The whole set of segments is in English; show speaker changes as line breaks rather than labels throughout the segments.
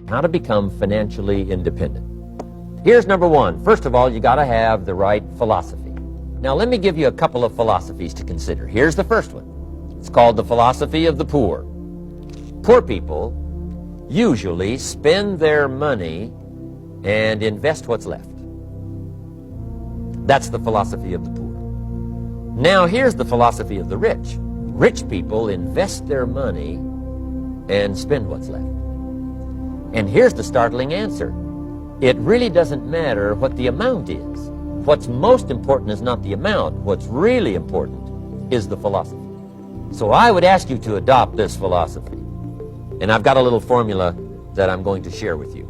How to become financially independent. Here's number one. First of all, you got to have the right philosophy. Now, let me give you a couple of philosophies to consider. Here's the first one. It's called the philosophy of the poor. Poor people usually spend their money and invest what's left. That's the philosophy of the poor. Now, here's the philosophy of the rich. Rich people invest their money and spend what's left. And here's the startling answer. It really doesn't matter what the amount is. What's most important is not the amount. What's really important is the philosophy. So I would ask you to adopt this philosophy. And I've got a little formula that I'm going to share with you.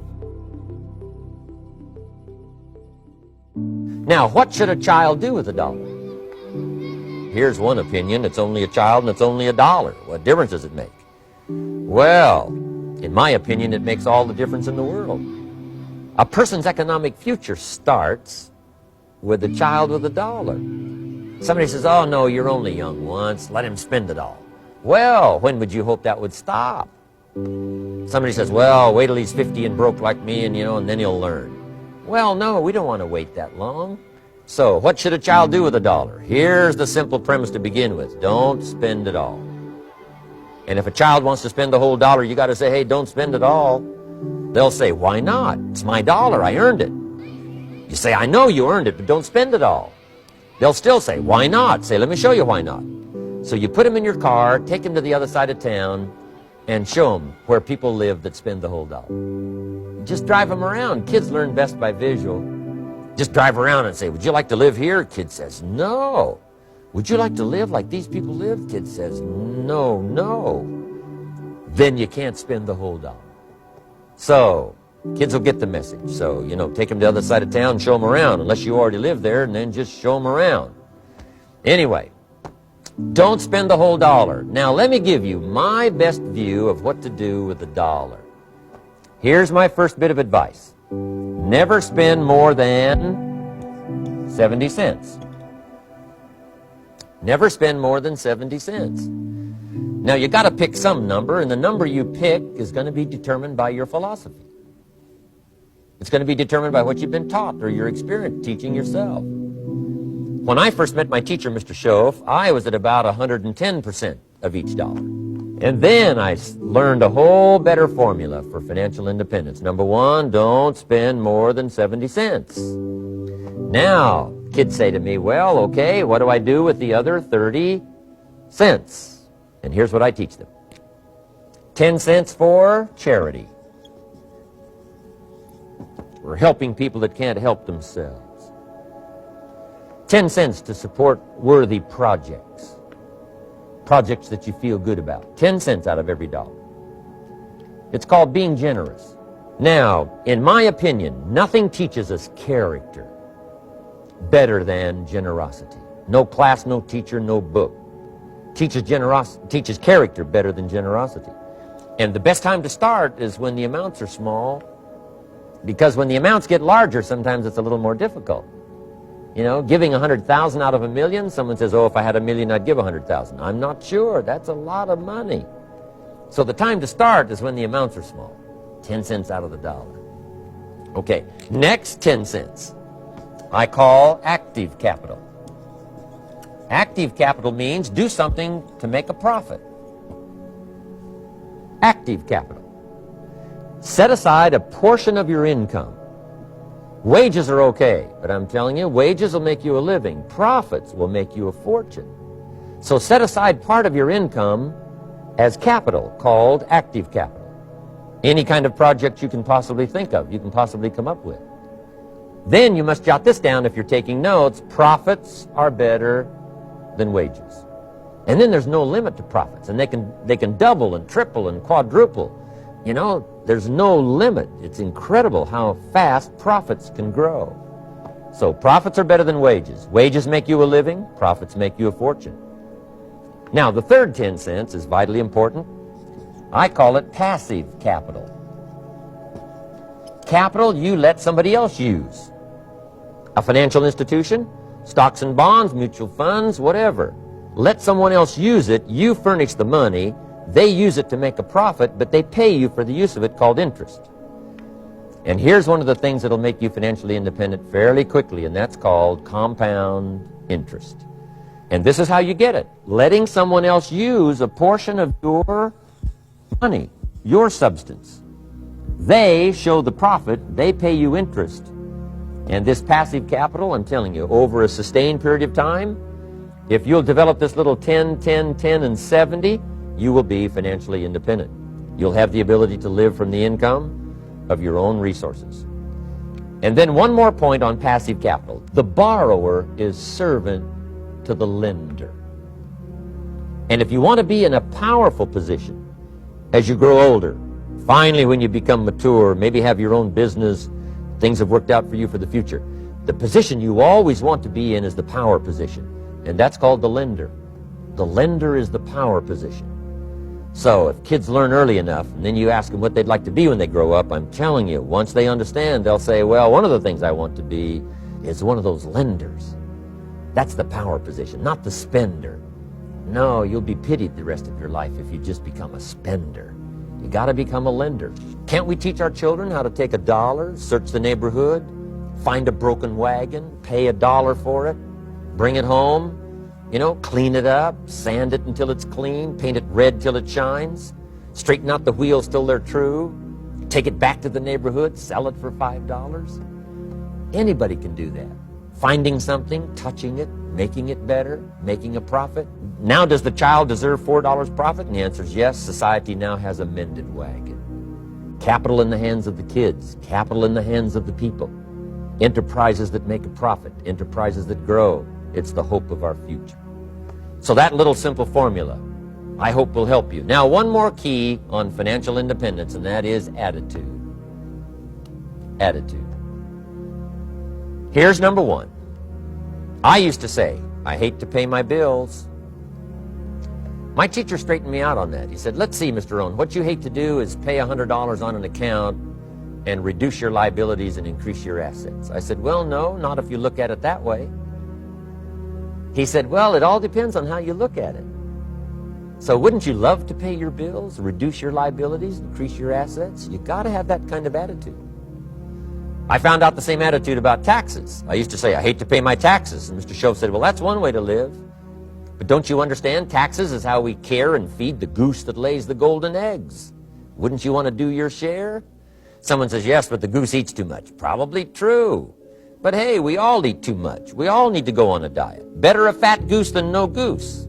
Now, what should a child do with $1? Here's one opinion. It's only a child and it's only $1. What difference does it make? Well, in my opinion, it makes all the difference in the world. A person's economic future starts with a child with $1. Somebody says, oh, no, you're only young once. Let him spend it all. Well, when would you hope that would stop? Somebody says, well, wait till he's 50 and broke like me and then he'll learn. Well, no, we don't want to wait that long. So what should a child do with $1? Here's the simple premise to begin with. Don't spend it all. And if a child wants to spend the whole $1, you got to say, hey, don't spend it all. They'll say, why not? It's my $1. I earned it. You say, I know you earned it, but don't spend it all. They'll still say, why not? Say, let me show you why not. So you put them in your car, take them to the other side of town, and show them where people live that spend the whole $1. Just drive them around. Kids learn best by visual. Just drive around and say, would you like to live here? Kid says, no. Would you like to live like these people live? Kid says, no, no. Then you can't spend the whole $1. So, kids will get the message. So, take them to the other side of town and show them around, unless you already live there, and then just show them around. Anyway, don't spend the whole $1. Now, let me give you my best view of what to do with $1. Here's my first bit of advice. Never spend more than 70 cents. Never spend more than 70 cents. Now, you got to pick some number, and the number you pick is going to be determined by your philosophy. It's going to be determined by what you've been taught or your experience teaching yourself. When I first met my teacher, Mr. Schoaf, I was at about 110% of each $1. And then I learned a whole better formula for financial independence. Number one, don't spend more than 70 cents. Now, kids say to me, well, okay, what do I do with the other 30 cents? And here's what I teach them. 10 cents for charity. We're helping people that can't help themselves. 10 cents to support worthy projects. Projects that you feel good about. 10 cents out of every $1. It's called being generous. Now, in my opinion, nothing teaches us character better than generosity. No class, no teacher, no book teaches character better than generosity. And the best time to start is when the amounts are small, because when the amounts get larger, sometimes it's a little more difficult. Giving 100,000 out of 1,000,000, someone says, oh, if I had 1,000,000, I'd give 100,000. I'm not sure. That's a lot of money. So the time to start is when the amounts are small. 10 cents out of the $1. Okay, next 10 cents I call active capital. Active capital means do something to make a profit. Active capital. Set aside a portion of your income. Wages are okay, but I'm telling you, wages will make you a living. Profits will make you a fortune. So set aside part of your income as capital, called active capital. Any kind of project you can possibly think of, you can possibly come up with. Then you must jot this down if you're taking notes. Profits are better than wages. And then there's no limit to profits, and they can double and triple and quadruple. There's no limit. It's incredible how fast profits can grow. So profits are better than wages. Wages make you a living. Profits make you a fortune. Now, the third 10 cents is vitally important. I call it passive capital. Capital you let somebody else use. A financial institution, stocks and bonds, mutual funds, whatever. Let someone else use it. You furnish the money. They use it to make a profit, but they pay you for the use of it, called interest. And here's one of the things that'll make you financially independent fairly quickly, and that's called compound interest. And this is how you get it: letting someone else use a portion of your money, your substance. They show the profit, they pay you interest. And this passive capital, I'm telling you, over a sustained period of time, if you'll develop this little 10, 10, 10, and 70, you will be financially independent. You'll have the ability to live from the income of your own resources. And then one more point on passive capital. The borrower is servant to the lender. And if you want to be in a powerful position as you grow older, finally when you become mature, maybe have your own business, things have worked out for you for the future, the position you always want to be in is the power position. And that's called the lender. The lender is the power position. So if kids learn early enough, and then you ask them what they'd like to be when they grow up, I'm telling you, once they understand, they'll say, well, one of the things I want to be is one of those lenders. That's the power position, not the spender. No, you'll be pitied the rest of your life if you just become a spender. You got to become a lender. Can't we teach our children how to take $1, search the neighborhood, find a broken wagon, pay $1 for it, bring it home, clean it up, sand it until it's clean, paint it red till it shines, straighten out the wheels till they're true, take it back to the neighborhood, sell it for $5? Anybody can do that. Finding something, touching it, making it better, making a profit. Now, does the child deserve $4 profit? And the answer is yes. Society now has a mended wagon. Capital in the hands of the kids, capital in the hands of the people. Enterprises that make a profit, enterprises that grow. It's the hope of our future. So that little simple formula, I hope, will help you. Now, one more key on financial independence, and that is attitude. Attitude. Here's number one. I used to say, I hate to pay my bills. My teacher straightened me out on that. He said, let's see, Mr. Owen, what you hate to do is pay $100 on an account and reduce your liabilities and increase your assets. I said, well, no, not if you look at it that way. He said, well, it all depends on how you look at it. So wouldn't you love to pay your bills, reduce your liabilities, increase your assets? You got to have that kind of attitude. I found out the same attitude about taxes. I used to say, I hate to pay my taxes. And Mr. Shove said, well, that's one way to live. But don't you understand? Taxes is how we care and feed the goose that lays the golden eggs. Wouldn't you want to do your share? Someone says, yes, but the goose eats too much. Probably true. But hey, we all eat too much. We all need to go on a diet. Better a fat goose than no goose.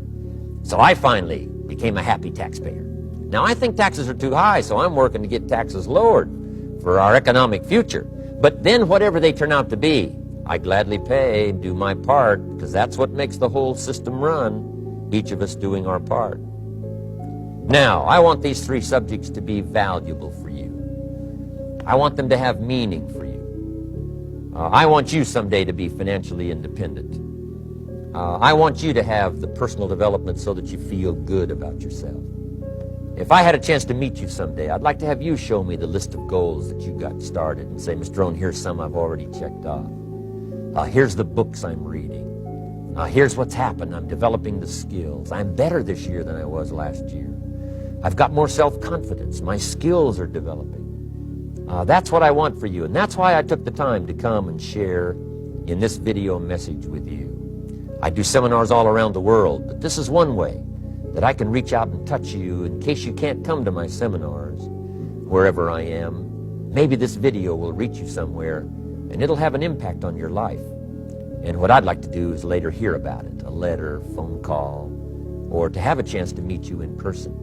So I finally became a happy taxpayer. Now, I think taxes are too high, so I'm working to get taxes lowered for our economic future. But then whatever they turn out to be, I gladly pay, do my part, because that's what makes the whole system run, each of us doing our part. Now, I want these three subjects to be valuable for you. I want them to have meaning for you. I want you someday to be financially independent. I want you to have the personal development so that you feel good about yourself. If I had a chance to meet you someday, I'd like to have you show me the list of goals that you got started and say, Mr. Owen, here's some I've already checked off. Here's the books I'm reading. Here's what's happened. I'm developing the skills. I'm better this year than I was last year. I've got more self-confidence. My skills are developing. That's what I want for you, and that's why I took the time to come and share in this video message with you. I do seminars all around the world, but this is one way that I can reach out and touch you in case you can't come to my seminars, wherever I am. Maybe this video will reach you somewhere, and it'll have an impact on your life. And what I'd like to do is later hear about it, a letter, phone call, or to have a chance to meet you in person.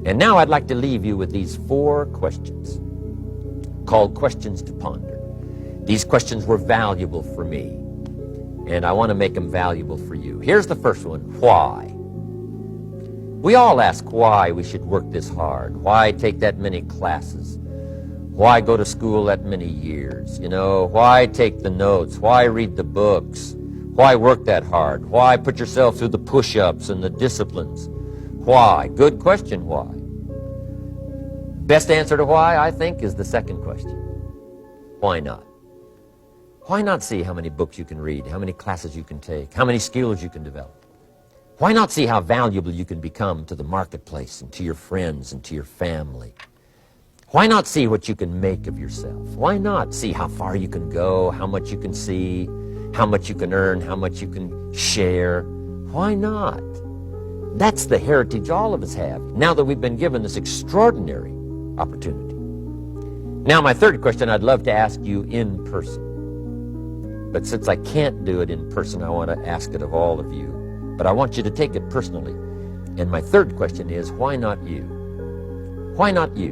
And now I'd like to leave you with these 4 questions called questions to ponder. These questions were valuable for me, and I want to make them valuable for you. Here's the first one: why? We all ask why we should work this hard. Why take that many classes? Why go to school that many years? Why take the notes? Why read the books? Why work that hard? Why put yourself through the push-ups and the disciplines? Why? Good question, why? Best answer to why, I think, is the second question. Why not? Why not see how many books you can read, how many classes you can take, how many skills you can develop? Why not see how valuable you can become to the marketplace and to your friends and to your family? Why not see what you can make of yourself? Why not see how far you can go, how much you can see, how much you can earn, how much you can share? Why not? That's the heritage all of us have, now that we've been given this extraordinary opportunity. Now, my third question I'd love to ask you in person. But since I can't do it in person, I want to ask it of all of you. But I want you to take it personally. And my third question is, why not you? Why not you?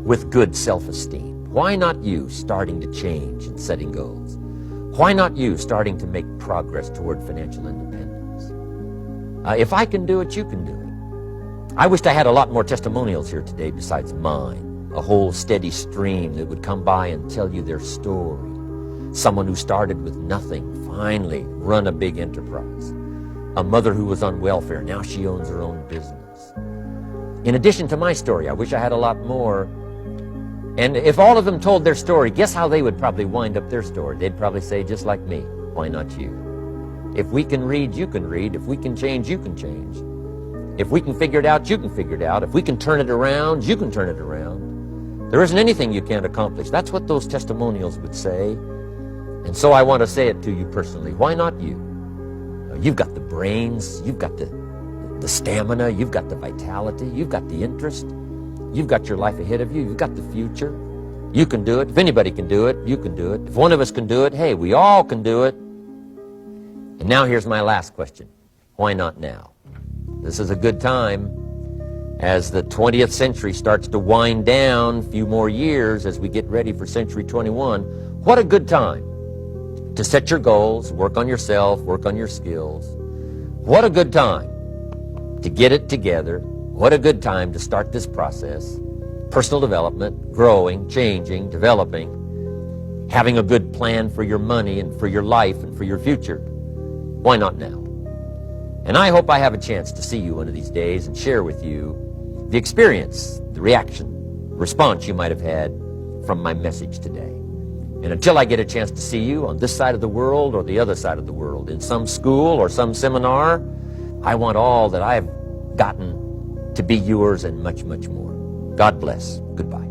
With good self-esteem. Why not you starting to change and setting goals? Why not you starting to make progress toward financial independence? If I can do it, you can do it. I wished I had a lot more testimonials here today besides mine. A whole steady stream that would come by and tell you their story. Someone who started with nothing, finally run a big enterprise. A mother who was on welfare, now she owns her own business. In addition to my story, I wish I had a lot more. And if all of them told their story, guess how they would probably wind up their story? They'd probably say, just like me, why not you? If we can read, you can read. If we can change, you can change. If we can figure it out, you can figure it out. If we can turn it around, you can turn it around. There isn't anything you can't accomplish. That's what those testimonials would say. And so I want to say it to you personally. Why not you? You've got the brains, you've got the stamina, you've got the vitality, you've got the interest, you've got your life ahead of you, you've got the future. You can do it. If anybody can do it, you can do it. If one of us can do it, hey, we all can do it. And now here's my last question. Why not now? This is a good time as the 20th century starts to wind down, a few more years as we get ready for century 21. What a good time to set your goals, work on yourself, work on your skills. What a good time to get it together. What a good time to start this process. Personal development, growing, changing, developing, having a good plan for your money and for your life and for your future. Why not now? And I hope I have a chance to see you one of these days and share with you the experience, the reaction, response you might have had from my message today. And until I get a chance to see you on this side of the world or the other side of the world, in some school or some seminar, I want all that I have gotten to be yours and much, much more. God bless. Goodbye.